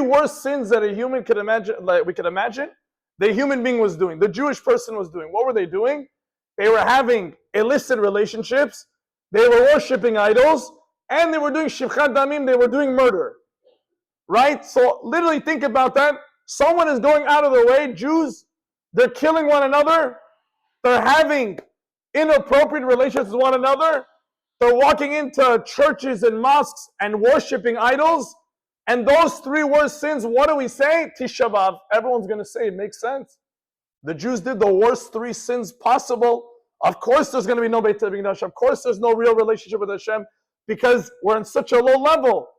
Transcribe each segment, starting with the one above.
worst sins that a human could imagine, like we could imagine, the human being was doing, the Jewish person was doing. What were they doing? They were having illicit relationships, they were worshiping idols, and they were doing shivchat damim, they were doing murder. Right? So literally think about that. Someone is going out of their way, Jews, they're killing one another, they're having inappropriate relations with one another, they're walking into churches and mosques and worshiping idols. And those three worst sins, what do we say? Tisha B'Av. Everyone's going to say it makes sense. The Jews did the worst three sins possible. Of course there's going to be no Beit HaMikdash. Of course there's no real relationship with Hashem because we're on such a low level.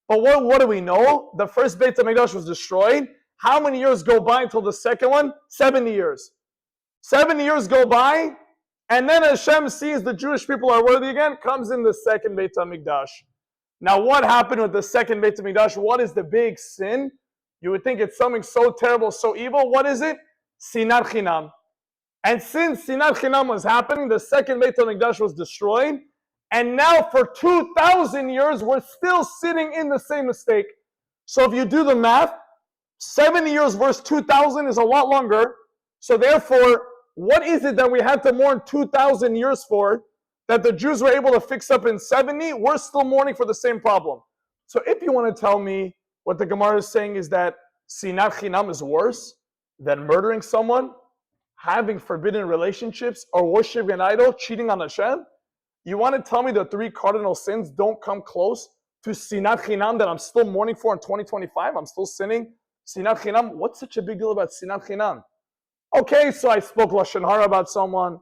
But what do we know? The first Beit HaMikdash was destroyed. How many years go by until the second one? 70 years. 70 years go by, and then Hashem sees the Jewish people are worthy again, comes in the second Beit HaMikdash. Now what happened with the second Beit HaMikdash? What is the big sin? You would think it's something so terrible, so evil. What is it? Sinat Chinam. And since Sinat Chinam was happening, the second Beit HaMikdash was destroyed. And now for 2,000 years, we're still sitting in the same mistake. So if you do the math, 70 years versus 2,000 is a lot longer. So therefore, what is it that we had to mourn 2,000 years for that the Jews were able to fix up in 70? We're still mourning for the same problem. So if you want to tell me what the Gemara is saying is that Sinat Chinam is worse than murdering someone, having forbidden relationships, or worshiping an idol, cheating on Hashem, you want to tell me the three cardinal sins don't come close to Sinat Chinam that I'm still mourning for in 2025? I'm still sinning. Sinat Chinam, what's such a big deal about Sinat Chinam? Okay, so I spoke Lashon Hara about someone,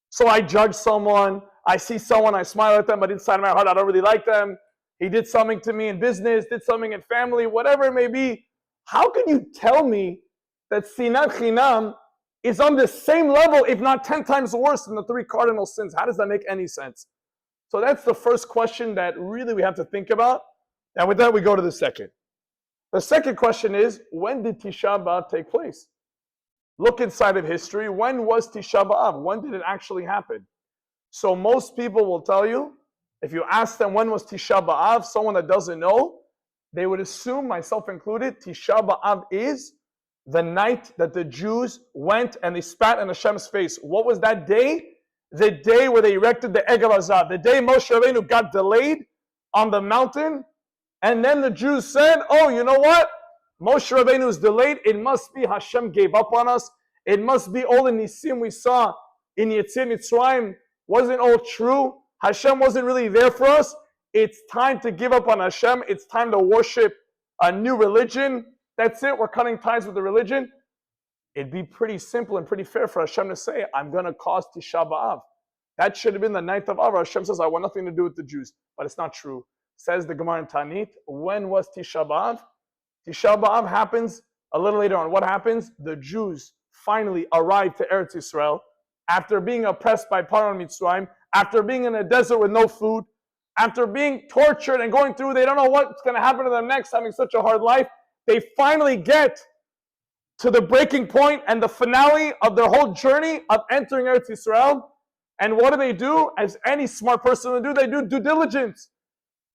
so I judge someone, I see someone, I smile at them, but inside my heart I don't really like them. He did something to me in business, did something in family, whatever it may be. How can you tell me that Sinat Chinam is on the same level, if not 10 times worse than the three cardinal sins? How does that make any sense? So that's the first question that really we have to think about. And with that, we go to the second. The second question is, when did Tisha B'Av take place? Look inside of history. When was Tisha B'Av? When did it actually happen? So most people will tell you, if you ask them when was Tisha B'Av, someone that doesn't know, they would assume, myself included, Tisha B'Av is the night that the Jews went and they spat in Hashem's face. What was that day? The day where they erected the Egel Hazah. The day Moshe Rabbeinu got delayed on the mountain. And then the Jews said, oh, you know what? Moshe Rabbeinu is delayed. It must be Hashem gave up on us. It must be all the Nisim we saw in Yetzirah Mitzrayim wasn't all true. Hashem wasn't really there for us. It's time to give up on Hashem. It's time to worship a new religion. That's it. We're cutting ties with the religion. It'd be pretty simple and pretty fair for Hashem to say, I'm going to cause Tisha B'Av. That should have been the ninth of Av. Hashem says, I want nothing to do with the Jews. But it's not true. Says the Gemara in Tanit, when was Tisha B'Av? Tisha B'Av happens a little later on. What happens? The Jews finally arrived to Eretz Yisrael after being oppressed by Paro and Mitzrayim, after being in a desert with no food, after being tortured and going through, they don't know what's going to happen to them next, having such a hard life. They finally get to the breaking point and the finale of their whole journey of entering Eretz Yisrael. And what do? As any smart person would do, they do due diligence.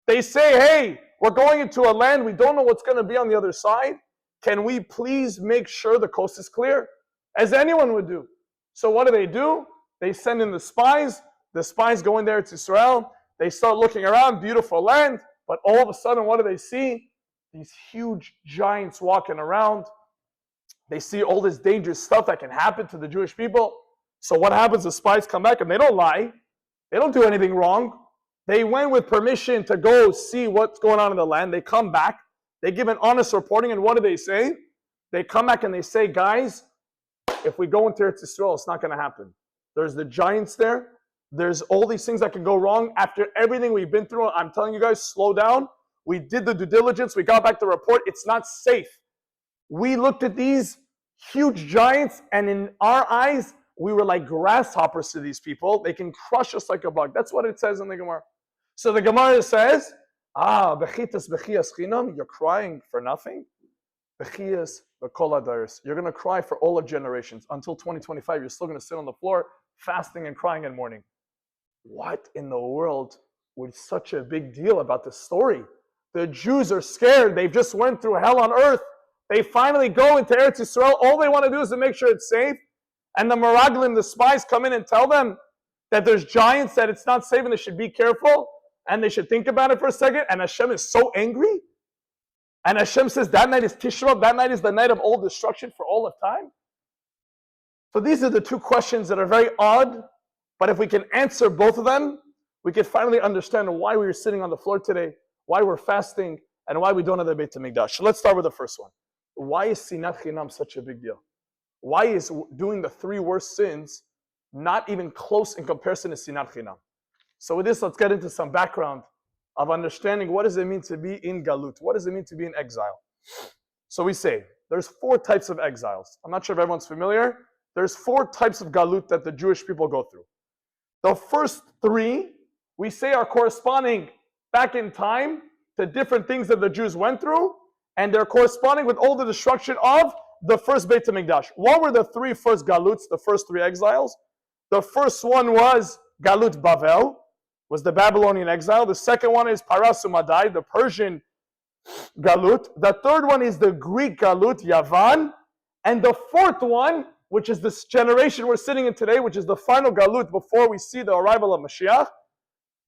They say, hey, we're going into a land, we don't know what's going to be on the other side. Can we please make sure the coast is clear? As anyone would do. So what do? They send in the spies. The spies go in there to Israel. They start looking around, beautiful land. But all of a sudden, what do they see? These huge giants walking around. They see all this dangerous stuff that can happen to the Jewish people. So what happens? The spies come back and they don't lie. They don't do anything wrong. They went with permission to go see what's going on in the land. They come back. They give an honest reporting. And what do they say? They come back and they say, guys, if we go into Eretz Yisrael, it's not going to happen. There's the giants there. There's all these things that can go wrong. After everything we've been through, I'm telling you guys, slow down. We did the due diligence. We got back the report. It's not safe. We looked at these huge giants, and in our eyes, we were like grasshoppers to these people. They can crush us like a bug. That's what it says in the Gemara. So the Gemara says, bechitas bechias chinam, you're crying for nothing. Bechias v'kol hadaris. You're going to cry for all of generations. Until 2025, you're still going to sit on the floor, fasting and crying and mourning. What in the world was such a big deal about this story? The Jews are scared. They've just went through hell on earth. They finally go into Eretz Yisrael. All they want to do is to make sure it's safe. And the Meraglim, the spies, come in and tell them that there's giants, that it's not safe, and they should be careful, and they should think about it for a second. And Hashem is so angry. And Hashem says that night is Tisha B'Av, that night is the night of all destruction for all of time. So these are the two questions that are very odd, but if we can answer both of them, we can finally understand why we are sitting on the floor today, why we're fasting, and why we don't have the Beit HaMikdash. So let's start with the first one. Why is Sinat Chinam such a big deal? Why is doing the three worst sins not even close in comparison to Sinat Chinam? So with this, let's get into some background of understanding what does it mean to be in Galut? What does it mean to be in exile? So we say, there's four types of exiles. I'm not sure if everyone's familiar. There's four types of Galut that the Jewish people go through. The first three, we say, are corresponding back in time to different things that the Jews went through, and they're corresponding with all the destruction of the first Beit HaMikdash. What were the three first Galuts, the first three exiles? The first one was Galut Bavel, was the Babylonian exile. The second one is Paras Umadai, the Persian Galut. The third one is the Greek Galut, Yavan. And the fourth one, which is this generation we're sitting in today, which is the final Galut before we see the arrival of Mashiach,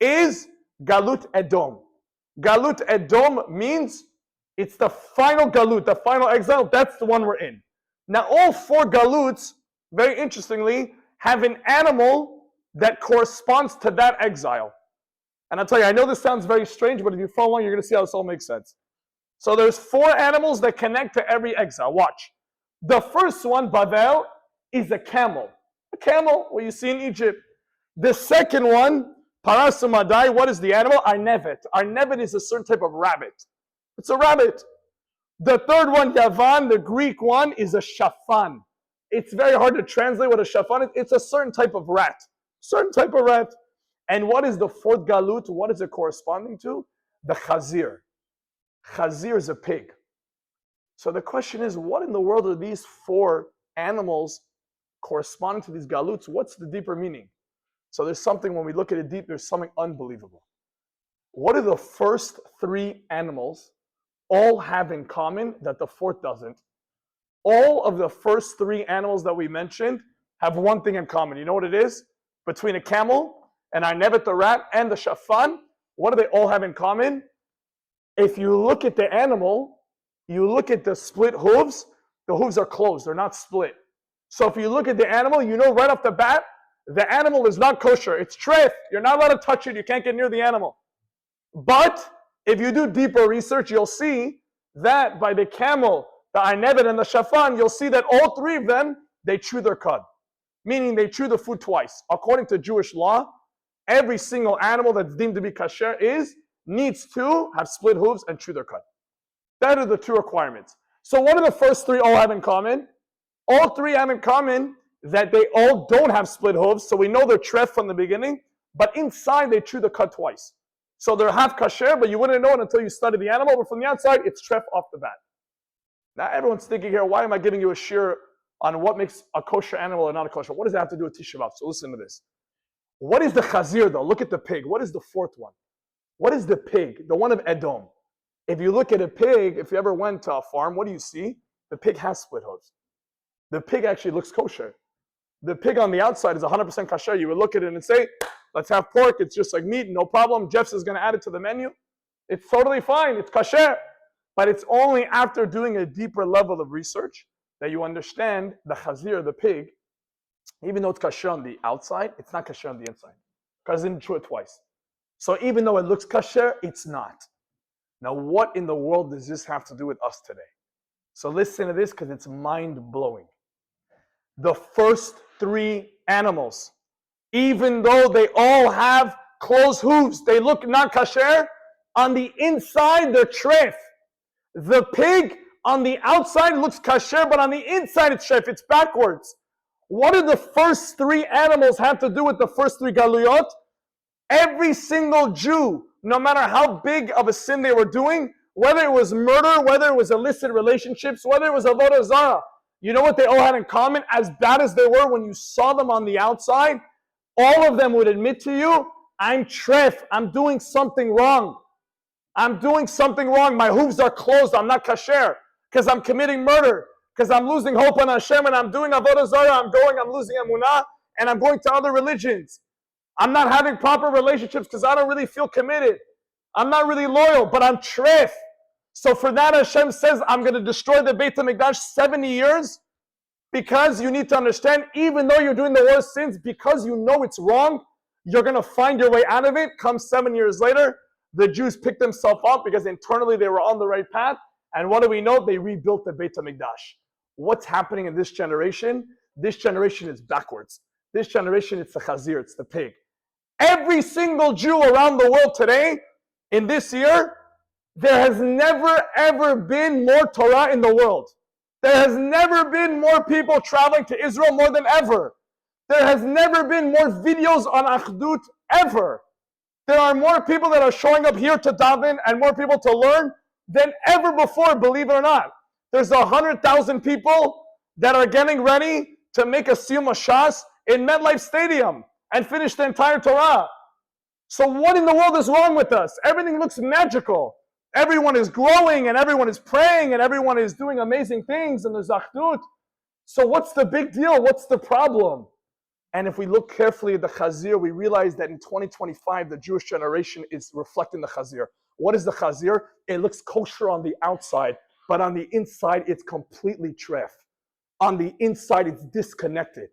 is Galut Edom. Galut Edom means it's the final Galut, the final exile. That's the one we're in. Now, all four Galuts, very interestingly, have an animal that corresponds to that exile. And I'll tell you, I know this sounds very strange, but if you follow along, you're going to see how this all makes sense. So there's four animals that connect to every exile. Watch. The first one, Bavel, is a camel. A camel, what you see in Egypt. The second one, Paras Umadai, what is the animal? Arnevet. Arnevet is a certain type of rabbit. It's a rabbit. The third one, Yavan, the Greek one, is a shafan. It's very hard to translate what a shafan is. It's a certain type of rat. Certain type of rat. And what is the fourth Galut? What is it corresponding to? The Chazir. Chazir is a pig. So the question is, what in the world are these four animals corresponding to these Galuts? What's the deeper meaning? So there's something, when we look at it deep, there's something unbelievable. What do the first three animals all have in common that the fourth doesn't? All of the first three animals that we mentioned have one thing in common. You know what it is? Between a camel and Arnevet the rat and the shafan, what do they all have in common? If you look at the animal, you look at the split hooves, the hooves are closed, they're not split. So if you look at the animal, you know right off the bat, the animal is not kosher. It's treif. You're not allowed to touch it. You can't get near the animal. But if you do deeper research, you'll see that by the camel, the Arnevet, and the shafan, you'll see that all three of them, they chew their cud. Meaning they chew the food twice. According to Jewish law, every single animal that's deemed to be kasher needs to have split hooves and chew their cud. That are the two requirements. So what do the first three all have in common? All three have in common that they all don't have split hooves, so we know they're treif from the beginning, but inside they chew the cud twice. So they're half kasher, but you wouldn't know it until you study the animal, but from the outside, it's treif off the bat. Now everyone's thinking here, why am I giving you a shiur on what makes a kosher animal or not a kosher? What does that have to do with Tisha B'Av? So listen to this. What is the chazir though? Look at the pig. What is the fourth one? What is the pig? The one of Edom. If you look at a pig, if you ever went to a farm, what do you see? The pig has split hooves. The pig actually looks kosher. The pig on the outside is 100% kosher. You would look at it and say, let's have pork. It's just like meat, no problem. Jeff's is going to add it to the menu. It's totally fine. It's kosher. But it's only after doing a deeper level of research that you understand the chazir, the pig, even though it's kosher on the outside, it's not kosher on the inside. Because it didn't chew it twice. So even though it looks kosher, it's not. Now what in the world does this have to do with us today? So listen to this because it's mind-blowing. The first three animals, even though they all have closed hooves, they look not kosher, on the inside they're treif. The pig on the outside looks kosher, but on the inside it's treif, it's backwards. What do the first three animals have to do with the first three galuyot? Every single Jew, no matter how big of a sin they were doing, whether it was murder, whether it was illicit relationships, whether it was avodah zarah, you know what they all had in common? As bad as they were, when you saw them on the outside, all of them would admit to you, I'm treif, I'm doing something wrong. I'm doing something wrong. My hooves are closed. I'm not kasher because I'm committing murder, because I'm losing hope on Hashem, and I'm doing avodah zarah. I'm losing emunah, and I'm going to other religions. I'm not having proper relationships because I don't really feel committed. I'm not really loyal, but I'm treif. So for that, Hashem says, I'm going to destroy the Beit HaMikdash 70 years, because you need to understand, even though you're doing the worst sins, because you know it's wrong, you're going to find your way out of it. Come 7 years later, the Jews picked themselves up because internally they were on the right path. And what do we know? They rebuilt the Beit HaMikdash. What's happening in this generation? This generation is backwards. This generation, it's the chazir, it's the pig. Every single Jew around the world today, in this year, there has never ever been more Torah in the world. There has never been more people traveling to Israel more than ever. There has never been more videos on Achdut ever. There are more people that are showing up here to daven and more people to learn than ever before, believe it or not. There's 100,000 people that are getting ready to make a Siyum Shas in MetLife Stadium and finish the entire Torah. So what in the world is wrong with us? Everything looks magical. Everyone is growing and everyone is praying and everyone is doing amazing things and there's Achdut. So what's the big deal? What's the problem? And if we look carefully at the Chazir, we realize that in 2025, the Jewish generation is reflecting the Chazir. What is the Chazir? It looks kosher on the outside, but on the inside, it's completely treif. On the inside, it's disconnected.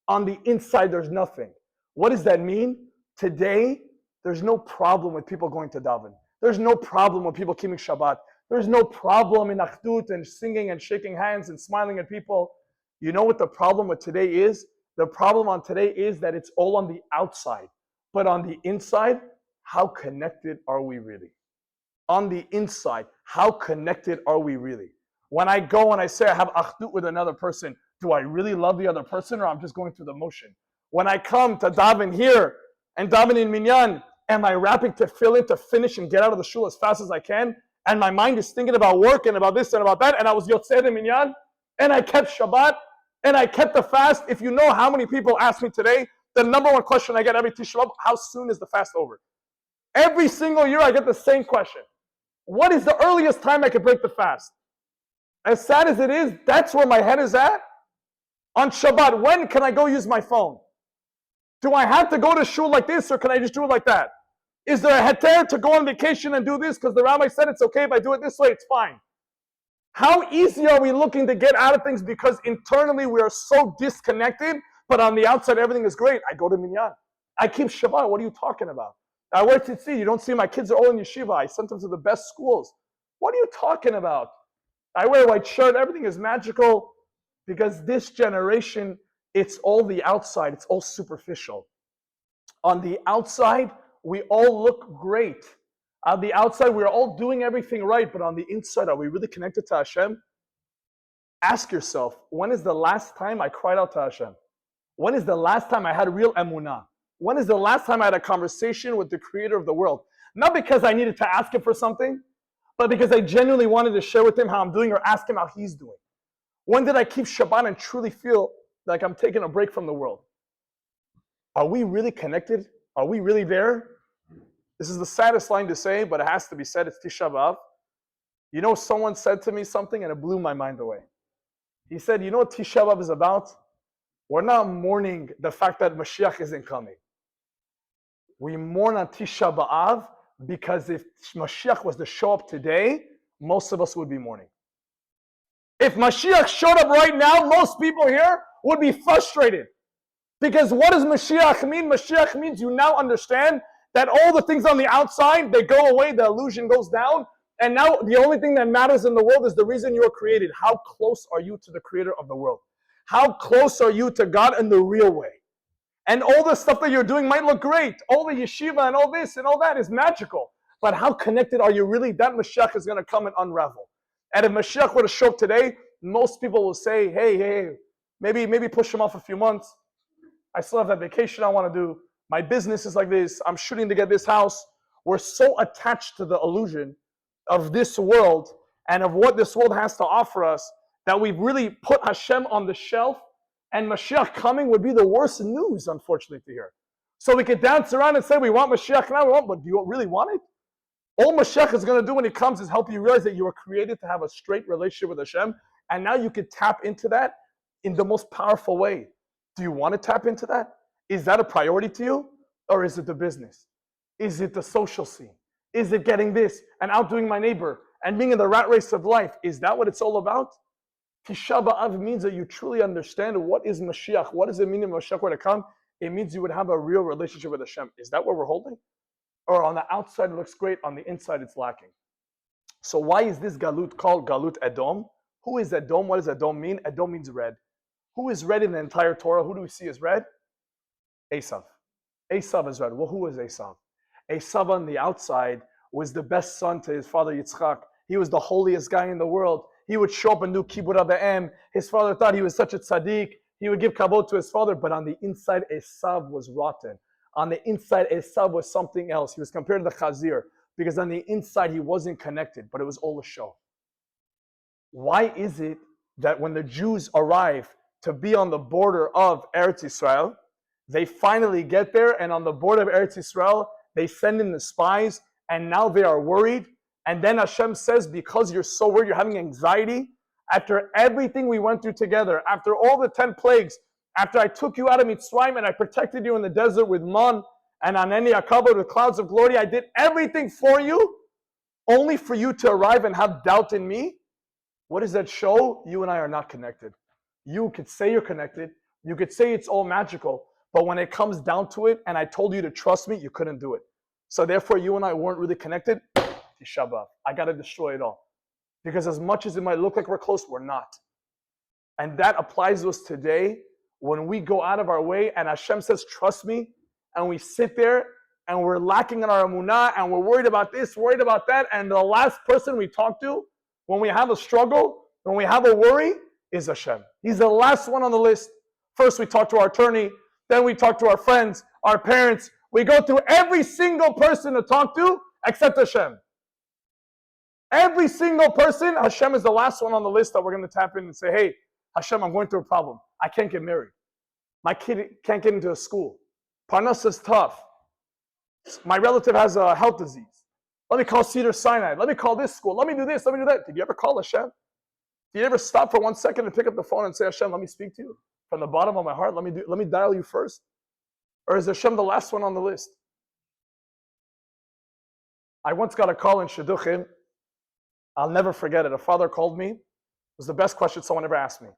On the inside, there's nothing. What does that mean? Today, there's no problem with people going to daven. There's no problem with people keeping Shabbat. There's no problem in Achdut and singing and shaking hands and smiling at people. You know what the problem with today is? The problem on today is that it's all on the outside. But on the inside, how connected are we really? On the inside, how connected are we really? When I go and I say I have Achdut with another person, do I really love the other person or I'm just going through the motion? When I come to daven here and daven in Minyan, am I rapping to fill in, to finish and get out of the shul as fast as I can? And my mind is thinking about work and about this and about that, and I was Yotzei in Minyan, and I kept Shabbat, and I kept the fast. If you know how many people ask me today, the number one question I get every Tisha B'Av, how soon is the fast over? Every single year I get the same question. What is the earliest time I could break the fast? As sad as it is, that's where my head is at. On Shabbat, when can I go use my phone? Do I have to go to shul like this or can I just do it like that? Is there a heter to go on vacation and do this because the rabbi said it's okay if I do it this way, it's fine? How easy are we looking to get out of things because internally we are so disconnected, but on the outside everything is great? I go to Minyan. I keep Shabbat. What are you talking about? I wear tzitzit. You don't see my kids are all in yeshiva. I sent them to the best schools. What are you talking about? I wear a white shirt. Everything is magical because this generation, it's all the outside. It's all superficial. On the outside, we all look great. On the outside, we're all doing everything right, but on the inside, are we really connected to Hashem? Ask yourself, when is the last time I cried out to Hashem? When is the last time I had real emunah? When is the last time I had a conversation with the creator of the world? Not because I needed to ask him for something, but because I genuinely wanted to share with him how I'm doing or ask him how he's doing. When did I keep Shabbat and truly feel like I'm taking a break from the world? Are we really connected? Are we really there? This is the saddest line to say, but it has to be said. It's Tisha B'Av. You know, someone said to me something and it blew my mind away. He said, you know what Tisha B'Av is about? We're not mourning the fact that Mashiach isn't coming. We mourn on Tisha B'Av because if Mashiach was to show up today, most of us would be mourning. If Mashiach showed up right now, most people here would be frustrated. Because what does Mashiach mean? Mashiach means you now understand that all the things on the outside, they go away, the illusion goes down, and now the only thing that matters in the world is the reason you were created. How close are you to the creator of the world? How close are you to God in the real way? And all the stuff that you're doing might look great. All the yeshiva and all this and all that is magical. But how connected are you really? That Mashiach is going to come and unravel. And if Mashiach were to show up today, most people will say, hey, maybe push him off a few months. I still have that vacation I want to do. My business is like this. I'm shooting to get this house. We're so attached to the illusion of this world and of what this world has to offer us that we've really put Hashem on the shelf, and Mashiach coming would be the worst news, unfortunately, to hear. So we could dance around and say we want Mashiach now, but do you really want it? All Mashiach is going to do when he comes is help you realize that you were created to have a straight relationship with Hashem, and now you can tap into that in the most powerful way. Do you want to tap into that? Is that a priority to you? Or is it the business? Is it the social scene? Is it getting this and outdoing my neighbor and being in the rat race of life? Is that what it's all about? Tisha B'Av means that you truly understand what is Mashiach. What does it mean if Mashiach were to come? It means you would have a real relationship with Hashem. Is that what we're holding? Or on the outside it looks great, on the inside it's lacking. So why is this Galut called Galut Edom? Who is Edom? What does Edom mean? Edom means red. Who is red in the entire Torah? Who do we see as red? Esav. Esav is red. Well, who was Esav? Esav on the outside was the best son to his father Yitzchak. He was the holiest guy in the world. He would show up and do kibbud Abayim. His father thought he was such a tzaddik. He would give kavod to his father, but on the inside, Esav was rotten. On the inside, Esav was something else. He was compared to the Chazir, because on the inside, he wasn't connected, but it was all a show. Why is it that when the Jews arrive to be on the border of Eretz Yisrael, they finally get there, and on the border of Eretz Yisrael, they send in the spies, and now they are worried. And then Hashem says, because you're so worried, you're having anxiety, after everything we went through together, after all the 10 plagues, after I took you out of Mitzrayim and I protected you in the desert with man and Aneni Akabod with clouds of glory, I did everything for you, only for you to arrive and have doubt in me. What does that show? You and I are not connected. You could say you're connected. You could say it's all magical. But when it comes down to it, and I told you to trust me, you couldn't do it. So therefore, you and I weren't really connected. Tisha B'Av. I got to destroy it all. Because as much as it might look like we're close, we're not. And that applies to us today when we go out of our way and Hashem says, trust me, and we sit there and we're lacking in our emunah and we're worried about this, worried about that, and the last person we talk to when we have a struggle, when we have a worry, is Hashem. He's the last one on the list. First we talk to our attorney, then we talk to our friends, our parents. We go through every single person to talk to except Hashem. Every single person, Hashem is the last one on the list that we're going to tap in and say, hey, Hashem, I'm going through a problem. I can't get married. My kid can't get into a school. Parnas is tough. My relative has a health disease. Let me call Cedar Sinai. Let me call this school. Let me do this. Let me do that. Did you ever call Hashem? Did you ever stop for 1 second and pick up the phone and say, Hashem, let me speak to you from the bottom of my heart? Let me dial you first. Or is Hashem the last one on the list? I once got a call in Shidduchim. I'll never forget it. A father called me. It was the best question someone ever asked me.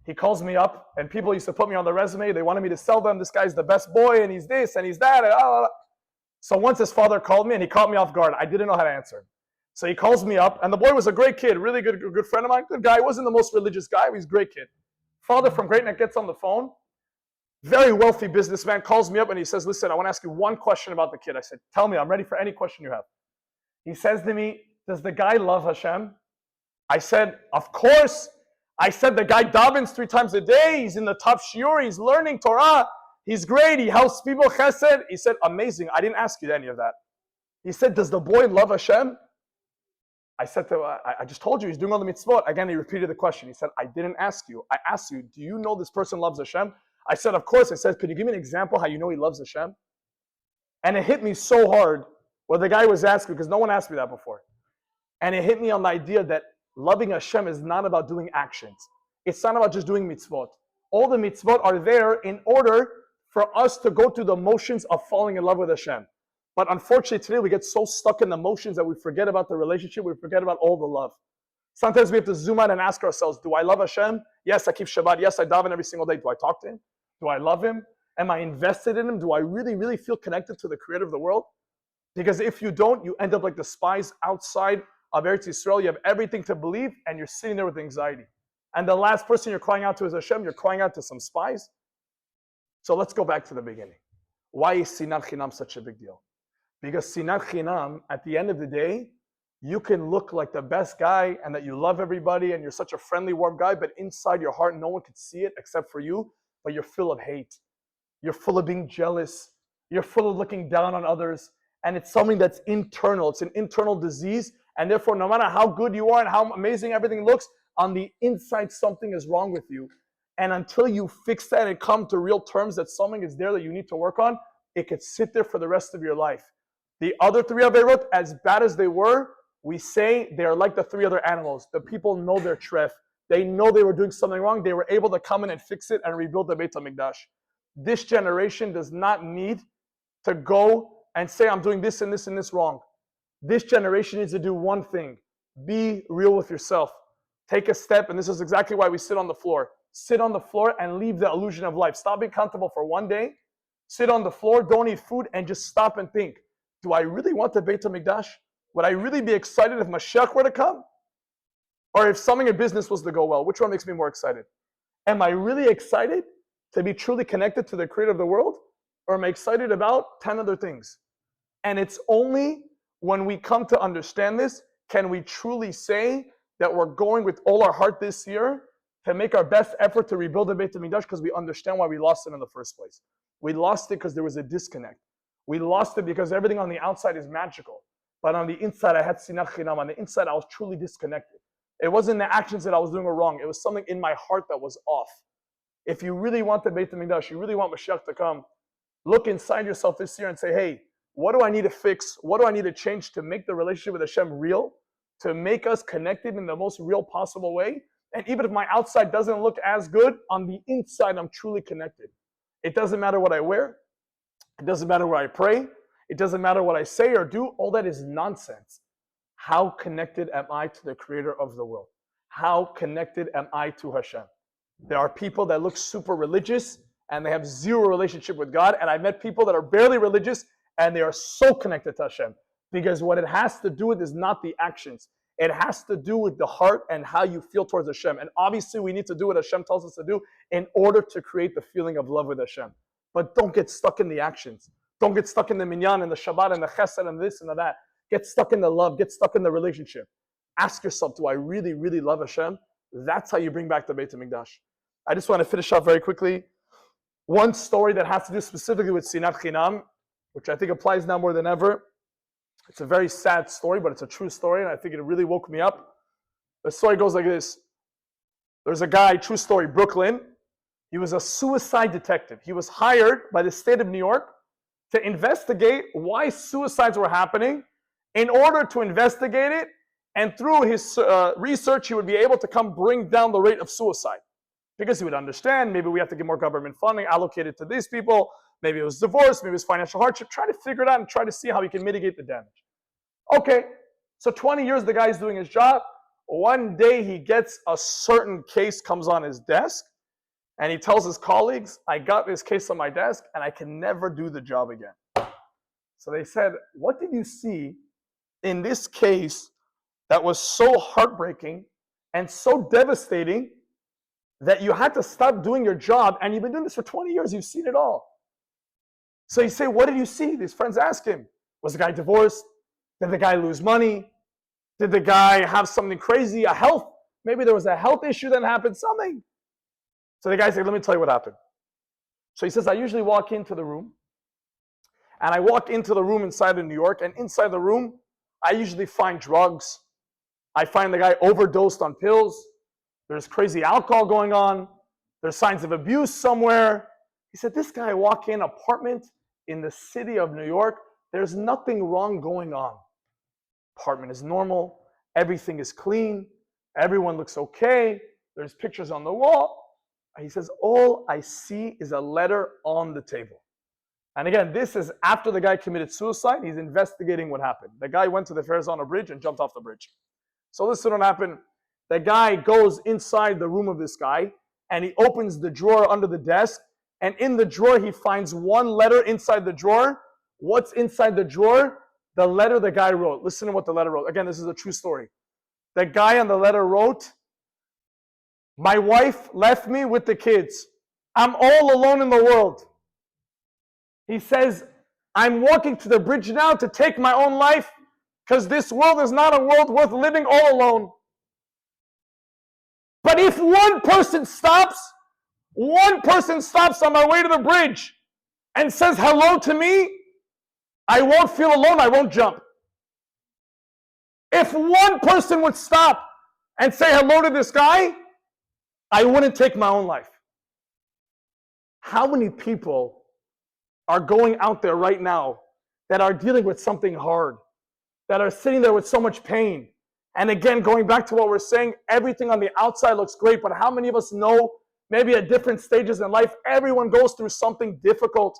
He calls me up, and people used to put me on the resume. They wanted me to sell them. This guy's the best boy, and he's this, and he's that. And So once his father called me, and he caught me off guard. I didn't know how to answer. So he calls me up, and the boy was a great kid, really good friend of mine, good guy. He wasn't the most religious guy, but he's a great kid. Father from Great Neck gets on the phone. Very wealthy businessman calls me up, and he says, listen, I want to ask you one question about the kid. I said, tell me, I'm ready for any question you have. He says to me, does the guy love Hashem? I said, of course. I said, the guy davens 3 times a day. He's in the top shiur. He's learning Torah. He's great. He helps people chesed. He said, amazing. I didn't ask you any of that. He said, does the boy love Hashem? I said, I just told you he's doing all the mitzvot. Again, he repeated the question. He said, I didn't ask you. I asked you, do you know this person loves Hashem? I said, of course. I said, could you give me an example how you know he loves Hashem? And it hit me so hard what the guy was asking, because no one asked me that before. And it hit me on the idea that loving Hashem is not about doing actions. It's not about just doing mitzvot. All the mitzvot are there in order for us to go through the motions of falling in love with Hashem. But unfortunately today we get so stuck in the motions that we forget about the relationship, we forget about all the love. Sometimes we have to zoom out and ask ourselves, do I love Hashem? Yes, I keep Shabbat. Yes, I daven every single day. Do I talk to Him? Do I love Him? Am I invested in Him? Do I really, really feel connected to the Creator of the world? Because if you don't, you end up like the spies outside of Eretz Yisrael. You have everything to believe, and you're sitting there with anxiety. And the last person you're crying out to is Hashem. You're crying out to some spies. So let's go back to the beginning. Why is Sinat Chinam such a big deal? Because Sinat Chinam, at the end of the day, you can look like the best guy and that you love everybody and you're such a friendly, warm guy, but inside your heart, no one can see it except for you, but you're full of hate. You're full of being jealous. You're full of looking down on others. And it's something that's internal. It's an internal disease. And therefore, no matter how good you are and how amazing everything looks, on the inside, something is wrong with you. And until you fix that and come to real terms that something is there that you need to work on, it could sit there for the rest of your life. The other three Averot, as bad as they were, we say they are like the three other animals. The people know their tref. They know they were doing something wrong. They were able to come in and fix it and rebuild the Beit HaMikdash. This generation does not need to go and say, I'm doing this and this and this wrong. This generation needs to do one thing. Be real with yourself. Take a step, and this is exactly why we sit on the floor. Sit on the floor and leave the illusion of life. Stop being comfortable for one day. Sit on the floor, don't eat food, and just stop and think. Do I really want the Beit HaMikdash? Would I really be excited if Mashiach were to come? Or if something in business was to go well? Which one makes me more excited? Am I really excited to be truly connected to the creator of the world? Or am I excited about 10 other things? And it's only when we come to understand this, can we truly say that we're going with all our heart this year to make our best effort to rebuild the Beit HaMikdash, because we understand why we lost it in the first place. We lost it because there was a disconnect. We lost it because everything on the outside is magical. But on the inside, I had sinat chinam. On the inside, I was truly disconnected. It wasn't the actions that I was doing were wrong. It was something in my heart that was off. If you really want the Beit HaMikdash, you really want Mashiach to come, look inside yourself this year and say, hey, what do I need to fix? What do I need to change to make the relationship with Hashem real? To make us connected in the most real possible way? And even if my outside doesn't look as good, on the inside, I'm truly connected. It doesn't matter what I wear. It doesn't matter where I pray. It doesn't matter what I say or do. All that is nonsense. How connected am I to the creator of the world? How connected am I to Hashem? There are people that look super religious and they have zero relationship with God. And I've met people that are barely religious and they are so connected to Hashem. Because what it has to do with is not the actions. It has to do with the heart and how you feel towards Hashem. And obviously we need to do what Hashem tells us to do in order to create the feeling of love with Hashem. But don't get stuck in the actions. Don't get stuck in the minyan and the Shabbat and the chesed and this and that. Get stuck in the love. Get stuck in the relationship. Ask yourself, do I really, really love Hashem? That's how you bring back the Beit HaMikdash. I just want to finish up very quickly. One story that has to do specifically with sinat chinam, which I think applies now more than ever. It's a very sad story, but it's a true story, and I think it really woke me up. The story goes like this. There's a guy, true story, Brooklyn. He was a suicide detective. He was hired by the state of New York to investigate why suicides were happening. In order to investigate it, and through his research, he would be able to come bring down the rate of suicide. Because he would understand, maybe we have to get more government funding allocated to these people. Maybe it was divorce, maybe it was financial hardship. Try to figure it out and try to see how he can mitigate the damage. Okay, so 20 years the guy's doing his job. One day he gets a certain case comes on his desk, and he tells his colleagues, I got this case on my desk, and I can never do the job again. So they said, what did you see in this case that was so heartbreaking and so devastating that you had to stop doing your job, and you've been doing this for 20 years, you've seen it all. So you say, what did you see? These friends ask him, was the guy divorced? Did the guy lose money? Did the guy have something crazy, a health? Maybe there was a health issue that happened, something. So the guy said, let me tell you what happened. So he says, I usually walk into the room, and I walk into the room inside of New York, and inside the room, I usually find drugs. I find the guy overdosed on pills. There's crazy alcohol going on. There's signs of abuse somewhere. He said, this guy walk in apartment in the city of New York. There's nothing wrong going on. Apartment is normal. Everything is clean. Everyone looks okay. There's pictures on the wall. He says, all I see is a letter on the table. And again, this is after the guy committed suicide. He's investigating what happened. The guy went to the Fairzoner Bridge and jumped off the bridge. So listen what happened. The guy goes inside the room of this guy, and he opens the drawer under the desk, and in the drawer he finds one letter inside the drawer. What's inside the drawer? The letter the guy wrote. Listen to what the letter wrote. Again, this is a true story. The guy on the letter wrote, my wife left me with the kids. I'm all alone in the world. He says, I'm walking to the bridge now to take my own life because this world is not a world worth living all alone. But if one person stops on my way to the bridge and says hello to me, I won't feel alone, I won't jump. If one person would stop and say hello to this guy, I wouldn't take my own life. How many people are going out there right now that are dealing with something hard, that are sitting there with so much pain. And again, going back to what we're saying, everything on the outside looks great, but how many of us know maybe at different stages in life, everyone goes through something difficult.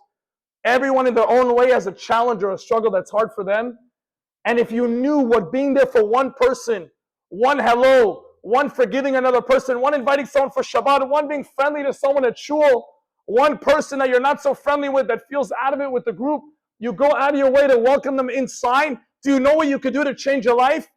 Everyone in their own way has a challenge or a struggle that's hard for them. And if you knew what being there for one person, one hello, one forgiving another person, one inviting someone for Shabbat, one being friendly to someone at shul, one person that you're not so friendly with that feels out of it with the group, you go out of your way to welcome them inside. Do you know what you could do to change your life?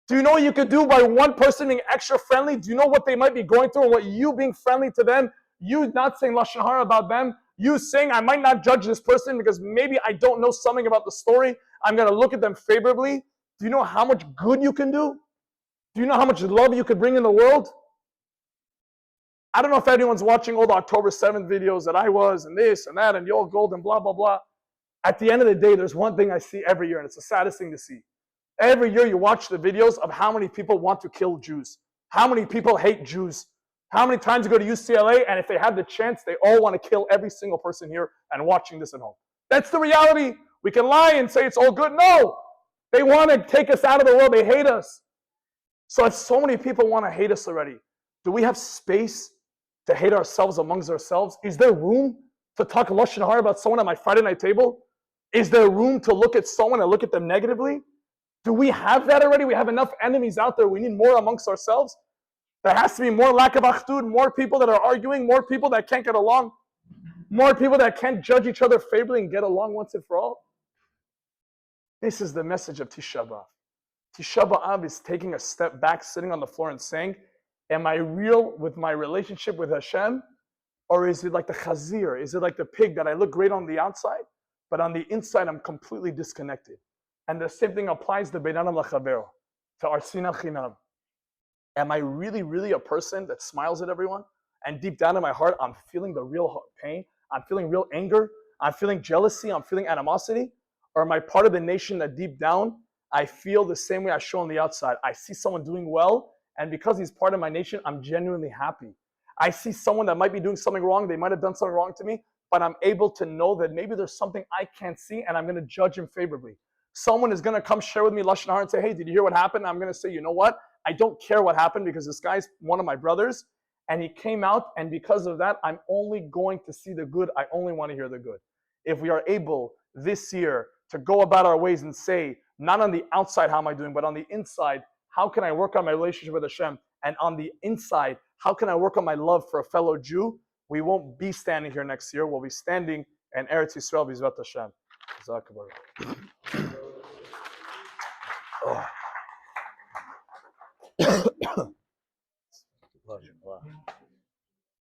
Do you know what you could do by one person being extra friendly? Do you know what they might be going through and what you being friendly to them, you not saying Lashon Hara about them, you saying, I might not judge this person because maybe I don't know something about the story, I'm going to look at them favorably. Do you know how much good you can do? Do you know how much love you could bring in the world? I don't know if anyone's watching all the October 7th videos that I was, and this and that, and Yoel Gold and blah, blah, blah. At the end of the day, there's one thing I see every year, and it's the saddest thing to see. Every year you watch the videos of how many people want to kill Jews. How many people hate Jews. How many times you go to UCLA, and if they had the chance, they all want to kill every single person here and watching this at home. That's the reality. We can lie and say it's all good. No. They want to take us out of the world. They hate us. So if so many people want to hate us already, do we have space to hate ourselves amongst ourselves? Is there room to talk Lashon Hara about someone at my Friday night table? Is there room to look at someone and look at them negatively? Do we have that already? We have enough enemies out there. We need more amongst ourselves. There has to be more lack of achdut, more people that are arguing, more people that can't get along, more people that can't judge each other favorably and get along once and for all. This is the message of Tisha B'Av. Tisha B'Av is taking a step back, sitting on the floor and saying, am I real with my relationship with Hashem? Or is it like the chazir? Is it like the pig that I look great on the outside, but on the inside I'm completely disconnected? And the same thing applies to Bein Adam L'Chavero, to our Sinat Chinam. Am I really, really a person that smiles at everyone? And deep down in my heart, I'm feeling the real pain. I'm feeling real anger. I'm feeling jealousy. I'm feeling animosity. Or am I part of the nation that deep down, I feel the same way I show on the outside? I see someone doing well, and because he's part of my nation, I'm genuinely happy. I see someone that might be doing something wrong. They might have done something wrong to me, but I'm able to know that maybe there's something I can't see, and I'm going to judge him favorably. Someone is going to come share with me Lashon Hara and say, hey, did you hear what happened? I'm going to say, you know what? I don't care what happened because this guy's one of my brothers, and he came out, and because of that, I'm only going to see the good. I only want to hear the good. If we are able this year to go about our ways and say, not on the outside, how am I doing, but on the inside, how can I work on my relationship with Hashem? And on the inside, how can I work on my love for a fellow Jew? We won't be standing here next year. We'll be standing in Eretz Yisrael, B'ezrat Hashem. Oh.